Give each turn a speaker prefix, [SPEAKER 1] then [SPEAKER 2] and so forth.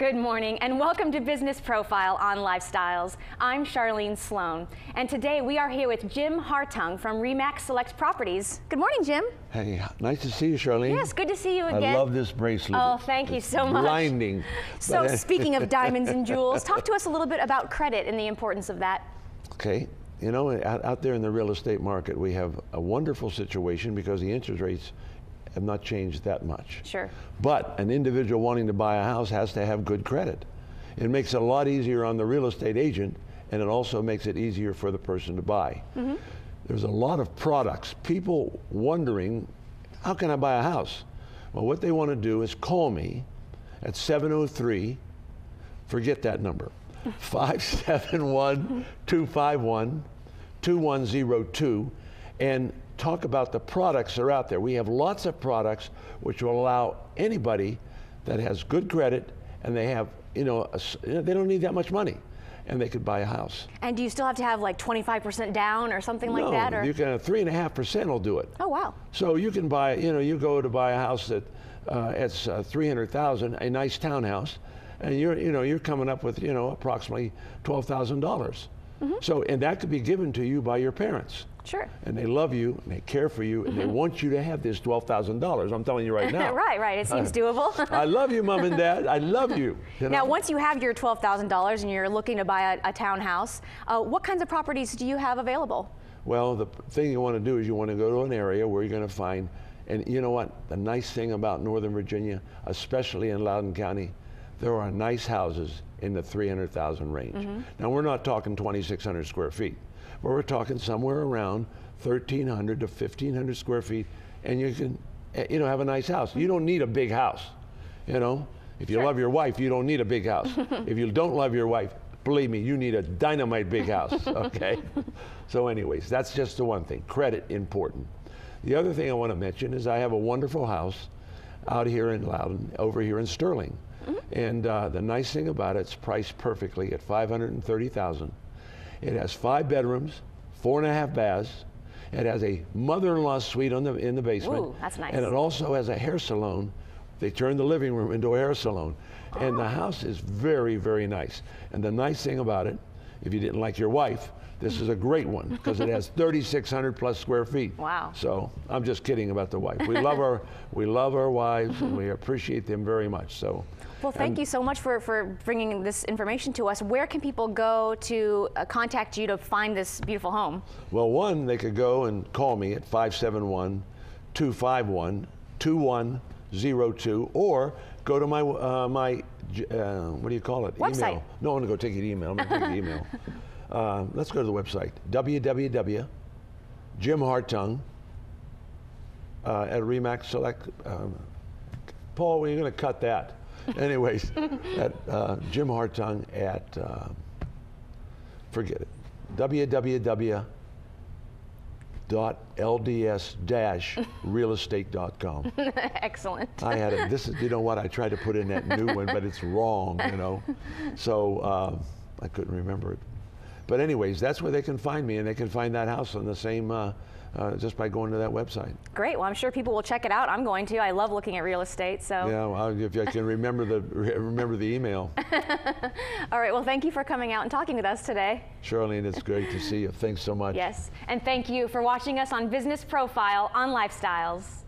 [SPEAKER 1] Good morning and welcome to Business Profile on Lifestyles. I'm Charlene Sloan, and today we are here with Jim Hartung from Re/Max Select Properties. Good morning, Jim.
[SPEAKER 2] Hey, nice to see you, Charlene.
[SPEAKER 1] Yes, good to see you again.
[SPEAKER 2] I love this bracelet.
[SPEAKER 1] Oh, thank you so much.
[SPEAKER 2] Blinding.
[SPEAKER 1] So speaking of diamonds and jewels, talk to us a little bit about credit and the importance of that.
[SPEAKER 2] Okay, you know, out there in the real estate market, we have a wonderful situation because the interest rates have not changed that much.
[SPEAKER 1] Sure.
[SPEAKER 2] But an individual wanting to buy a house has to have good credit. It makes it a lot easier on the real estate agent, and it also makes it easier for the person to buy. Mm-hmm. There's a lot of products. People wondering, how can I buy a house? Well, what they want to do is call me at 703, forget that number, 571-251-2102, and talk about the products that are out there. We have lots of products which will allow anybody that has good credit and they have, they don't need that much money, and they could buy a house.
[SPEAKER 1] And do you still have to have like 25% down or something like that?
[SPEAKER 2] No, you can have 3.5% will do it.
[SPEAKER 1] Oh, wow.
[SPEAKER 2] So you can buy, you go to buy a house that it's $300,000, a nice townhouse, and you're coming up with, approximately $12,000. Mm-hmm. So, and that could be given to you by your parents.
[SPEAKER 1] Sure.
[SPEAKER 2] And they love you, and they care for you, and they want you to have this $12,000. I'm telling you right now.
[SPEAKER 1] Right. It seems doable.
[SPEAKER 2] I love you, Mom and Dad. I love you.
[SPEAKER 1] Now, once you have your $12,000 and you're looking to buy a townhouse, what kinds of properties do you have available?
[SPEAKER 2] Well, the thing you want to do is you want to go to an area where you're going to find, and you know what? The nice thing about Northern Virginia, especially in Loudoun County, there are nice houses in the 300,000 range. Mm-hmm. Now, we're not talking 2,600 square feet. But we're talking somewhere around 1,300 to 1,500 square feet, and you can, have a nice house. You don't need a big house, If you love your wife, you don't need a big house. If you don't love your wife, believe me, you need a dynamite big house, okay? So anyways, that's just the one thing, credit important. The other thing I want to mention is I have a wonderful house out here in Loudoun, over here in Sterling. Mm-hmm. And the nice thing about it, it's priced perfectly at $530,000. It has 5 bedrooms, 4.5 baths. It has a mother-in-law suite in the basement.
[SPEAKER 1] Ooh, that's nice.
[SPEAKER 2] And it also has a hair salon. They turned the living room into a hair salon. Oh. And the house is very, very nice. And the nice thing about it, if you didn't like your wife, this is a great one because it has 3,600 plus square feet.
[SPEAKER 1] Wow.
[SPEAKER 2] So I'm just kidding about the wife. We love our wives, and we appreciate them very much. So.
[SPEAKER 1] Well, thank you so much for bringing this information to us. Where can people go to contact you to find this beautiful home?
[SPEAKER 2] Well, one, they could go and call me at 571-251-2102, or go to my what do you call it?
[SPEAKER 1] Website.
[SPEAKER 2] Email. No, I'm gonna go take your email. I'm gonna take the email. Let's go to the website, www.jimhartung at Re/Max Select. Paul, we're gonna cut that. Anyways, at Jim Hartung at, forget it, www.lds-realestate.com.
[SPEAKER 1] Excellent.
[SPEAKER 2] I had it, I tried to put in that new one, but it's wrong, So I couldn't remember it. But anyways, that's where they can find me, and they can find that house on the same, just by going to that website.
[SPEAKER 1] Great. Well, I'm sure people will check it out. I'm going to. I love looking at real estate. So.
[SPEAKER 2] Yeah. Well, if I can remember the email.
[SPEAKER 1] All right. Well, thank you for coming out and talking with us today.
[SPEAKER 2] Charlene, it's great to see you. Thanks so much.
[SPEAKER 1] Yes. And thank you for watching us on Business Profile on Lifestyles.